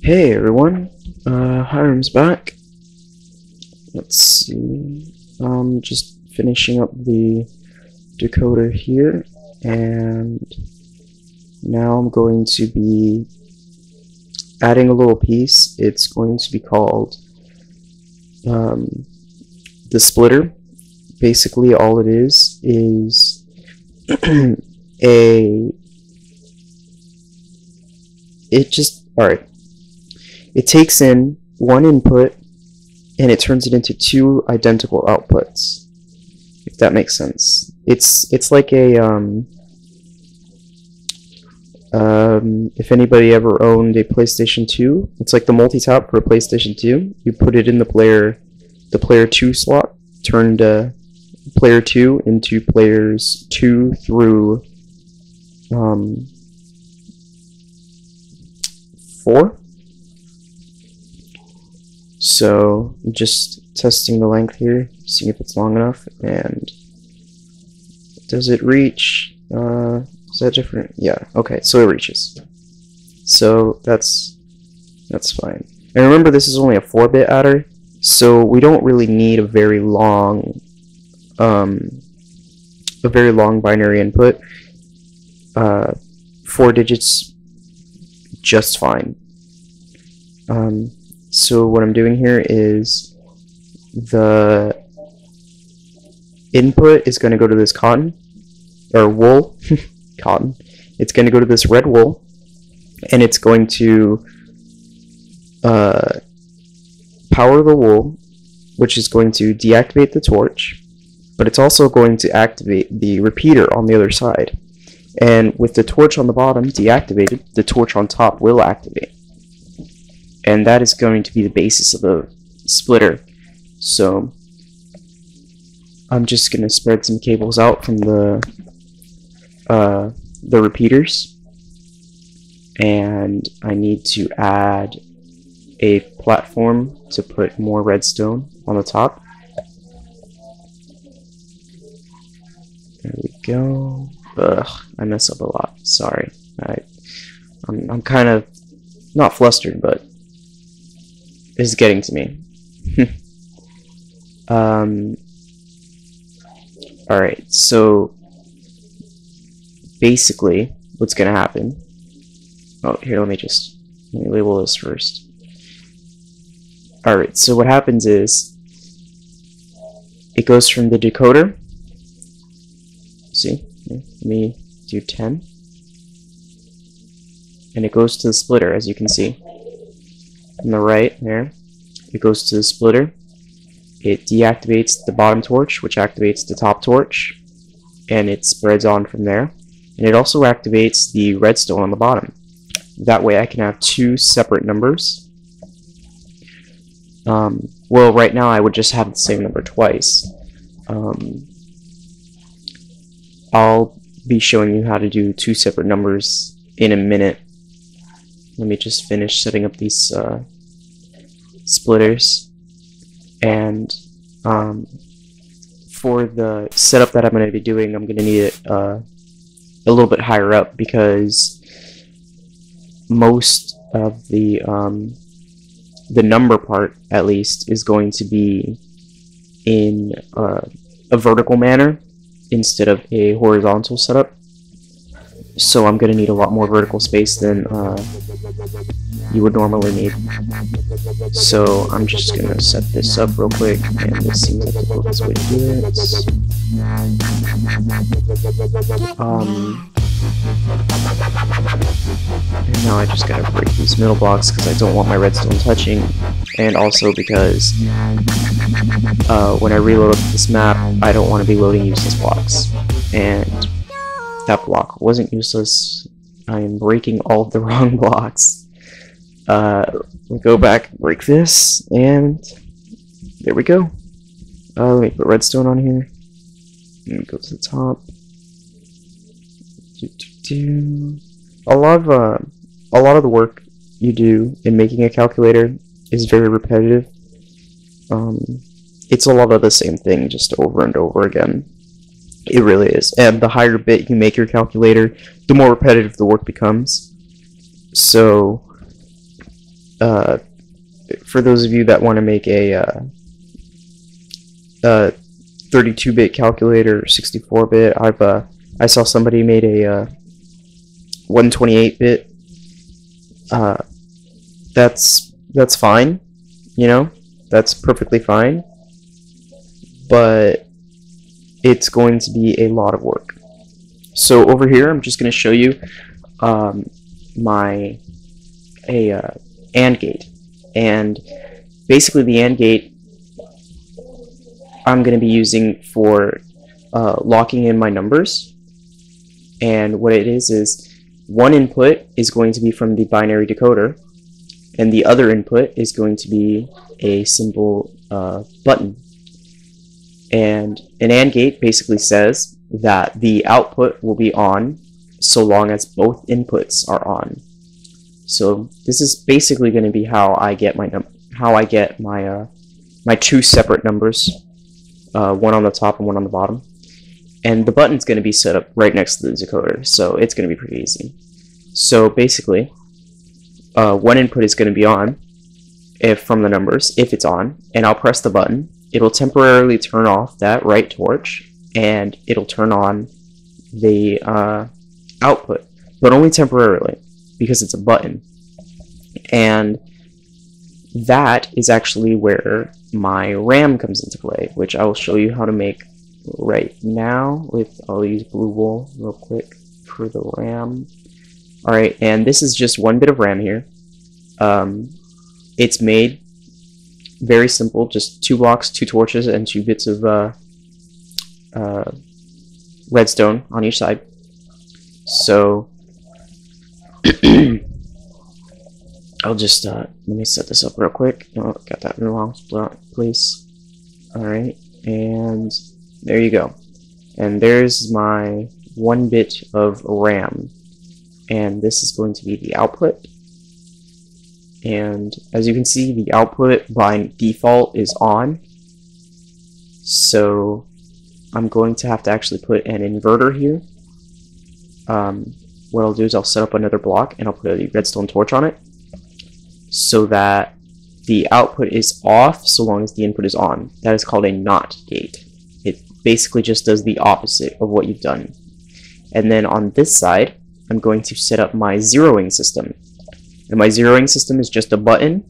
Hey everyone, Hiram's back. Let's see. Just finishing up the decoder here, and now I'm going to be adding a little piece. It's going to be called the splitter. Basically, all it is alright. It takes in one input and it turns it into two identical outputs, if that makes sense. It's like a if anybody ever owned a PlayStation 2, it's like the multi-tap for a PlayStation 2. You put it in the player 2 slot, turned player 2 into players 2 through 4. So I'm just testing the length here, seeing if it's long enough, and does it reach? Is that different? Yeah, okay, so it reaches. So that's fine. And remember, this is only a 4-bit adder, so we don't really need a very long binary input. 4 digits, just fine. So what I'm doing here is the input is going to go to this cotton, or wool, cotton. It's going to go to this red wool, and it's going to power the wool, which is going to deactivate the torch, but it's also going to activate the repeater on the other side. And with the torch on the bottom deactivated, the torch on top will activate. And that is going to be the basis of the splitter. So I'm just going to spread some cables out from the repeaters, and I need to add a platform to put more redstone on the top. There we go. Ugh, I mess up a lot. Sorry. I'm kind of not flustered, but it's getting to me. Alright, so basically what's gonna happen. Oh, here, let me label this first. Alright, so what happens is it goes from the decoder. See? Let me do 10. And it goes to the splitter, as you can see. On the right there, it goes to the splitter. It deactivates the bottom torch, which activates the top torch, and it spreads on from there. And it also activates the redstone on the bottom. That way I can have two separate numbers. Well, right now I would just have the same number twice. I'll be showing you how to do two separate numbers in a minute. Let me just finish setting up these splitters, and for the setup that I'm going to be doing, I'm going to need it a little bit higher up, because most of the number part, at least, is going to be in a vertical manner instead of a horizontal setup. So I'm going to need a lot more vertical space than you would normally need. So I'm just going to set this up real quick, and this seems like the quickest way to do it. And now I just got to break these middle blocks because I don't want my redstone touching, and also because when I reload this map, I don't want to be loading useless blocks. And that block wasn't useless. I am breaking all of the wrong blocks. We'll go back, break this, and there we go. Let me put redstone on here. And go to the top. A lot of the work you do in making a calculator is very repetitive. It's a lot of the same thing, just over and over again. It really is. And the higher bit you make your calculator, the more repetitive the work becomes. So for those of you that want to make a 32-bit calculator, 64-bit, I saw somebody made a 128-bit. That's fine, you know, that's perfectly fine, but it's going to be a lot of work. So over here, I'm just going to show you my AND gate, and basically the AND gate I'm going to be using for locking in my numbers. And what it is one input is going to be from the binary decoder, and the other input is going to be a simple button. And an AND gate basically says that the output will be on so long as both inputs are on. So this is basically going to be how I get my my two separate numbers, one on the top and one on the bottom. And the button's going to be set up right next to the decoder, so it's going to be pretty easy. So basically, one input is going to be on from the numbers, if it's on, and I'll press the button. It'll temporarily turn off that right torch, and it'll turn on the output, but only temporarily, because it's a button. And that is actually where my RAM comes into play, which I will show you how to make right now. I'll use blue wool real quick for the RAM. Alright, and this is just one bit of RAM here. It's made very simple, just 2 blocks, 2 torches, and 2 bits of redstone on each side. So I'll just let me set this up real quick. Oh, got that in the wrong place. Alright, and there you go. And there's my 1 bit of RAM. And this is going to be the output. And as you can see, the output by default is on. So I'm going to have to actually put an inverter here. What I'll do is I'll set up another block and I'll put a redstone torch on it, so that the output is off so long as the input is on. That is called a NOT gate. It basically just does the opposite of what you've done. And then on this side, I'm going to set up my zeroing system. And my zeroing system is just a button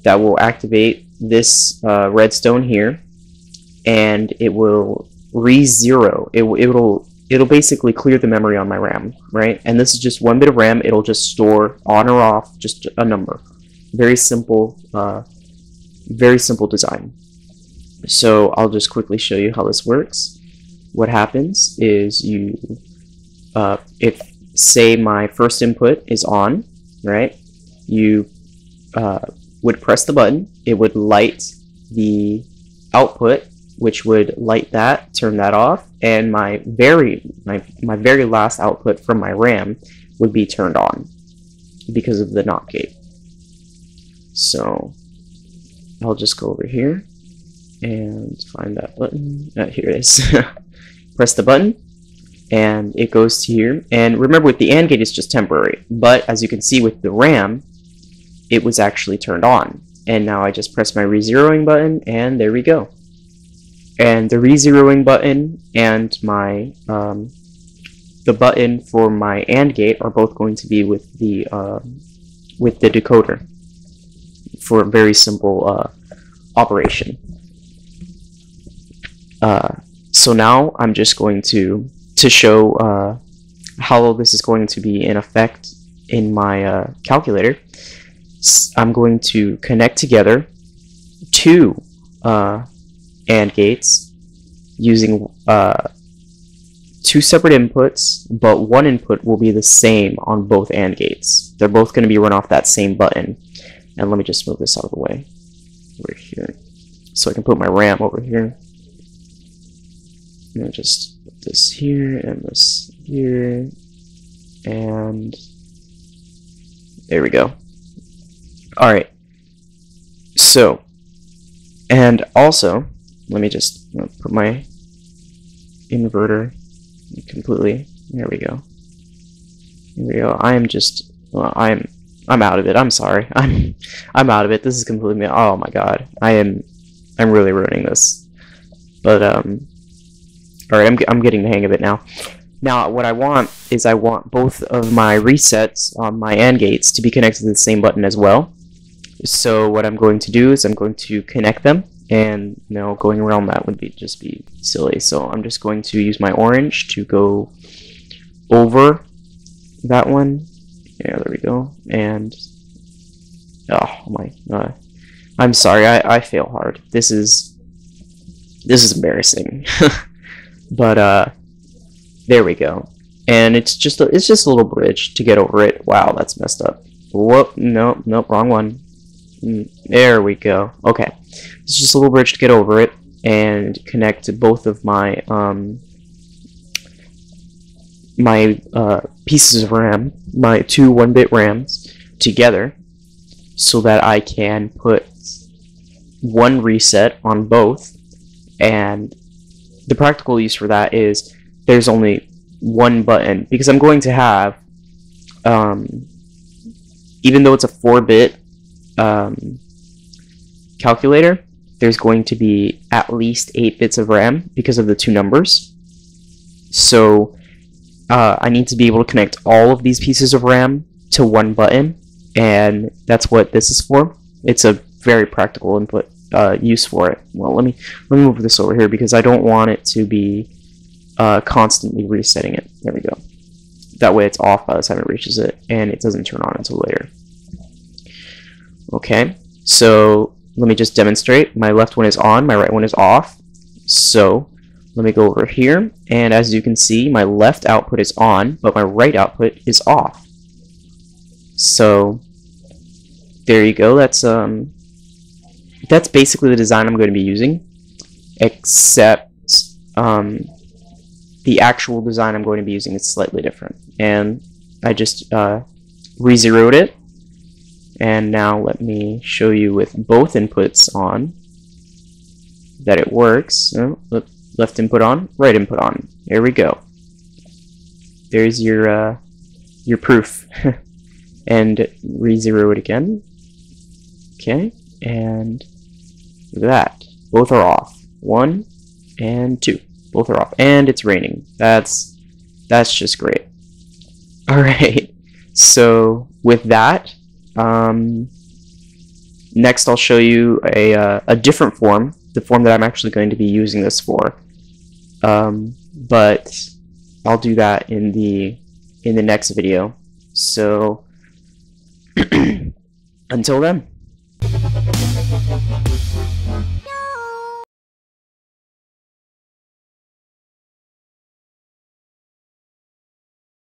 that will activate this redstone here, and it will re-zero. It'll basically clear the memory on my RAM, right? And this is just 1 bit of RAM. It'll just store on or off just a number. Very simple design. So I'll just quickly show you how this works. What happens is you, if say my first input is on, right? You would press the button. It would light the output, which would light that, turn that off, and my very last output from my RAM would be turned on because of the NOT gate. So I'll just go over here and find that button. Here it is. Press the button, and it goes to here. And remember, with the AND gate, it's just temporary. But as you can see with the RAM, it was actually turned on. And now I just press my re-zeroing button, and there we go. And the re-zeroing button and my the button for my AND gate are both going to be with the decoder for a very simple operation. So now I'm just going to show how this is going to be in effect in my calculator. I'm going to connect together 2 AND gates using 2 separate inputs, but one input will be the same on both AND gates. They're both going to be run off that same button. And let me just move this out of the way over here, so I can put my RAM over here. And just put this here and this here, and there we go. Alright, so, and also, let me just put my inverter completely, there we go. Here we go. I am just, well, I'm I'm out of it. I'm sorry. I'm out of it. This is completely, oh my god. I'm really ruining this. But alright, I'm getting the hang of it now. Now what I want is I want both of my resets on my AND gates to be connected to the same button as well. So what I'm going to do is I'm going to connect them, and going around that would just be silly. So I'm just going to use my orange to go over that one. Yeah, there we go. And oh my god, I'm sorry, I fail hard. This is embarrassing. But there we go. And it's just a little bridge to get over it. Wow, that's messed up. Whoop, nope, wrong one. There we go. Okay, it's just a little bridge to get over it and connect to both of my pieces of RAM, my two 1-bit RAMs together, so that I can put one reset on both. And the practical use for that is there's only one button, because I'm going to have, even though it's a 4-bit calculator, there's going to be at least 8 bits of RAM because of the two numbers. So I need to be able to connect all of these pieces of RAM to one button, and that's what this is for. It's a very practical input use for it. Well, let me move this over here because I don't want it to be constantly resetting it. There we go. That way it's off by the time it reaches it, and it doesn't turn on until later. Okay, so let me just demonstrate. My left one is on, my right one is off. So let me go over here, and as you can see, my left output is on, but my right output is off. So there you go. That's basically the design I'm going to be using, except the actual design I'm going to be using is slightly different. And I just re-zeroed it, and now let me show you with both inputs on that it works. Oh, left input on, right input on. There we go. There's your proof. And re-zero it again. Okay, and look at that. Both are off. 1 and 2. Both are off. And it's raining. That's just great. Alright, so with that, next I'll show you a different form, the form that I'm actually going to be using this for. But I'll do that in the next video. So until then.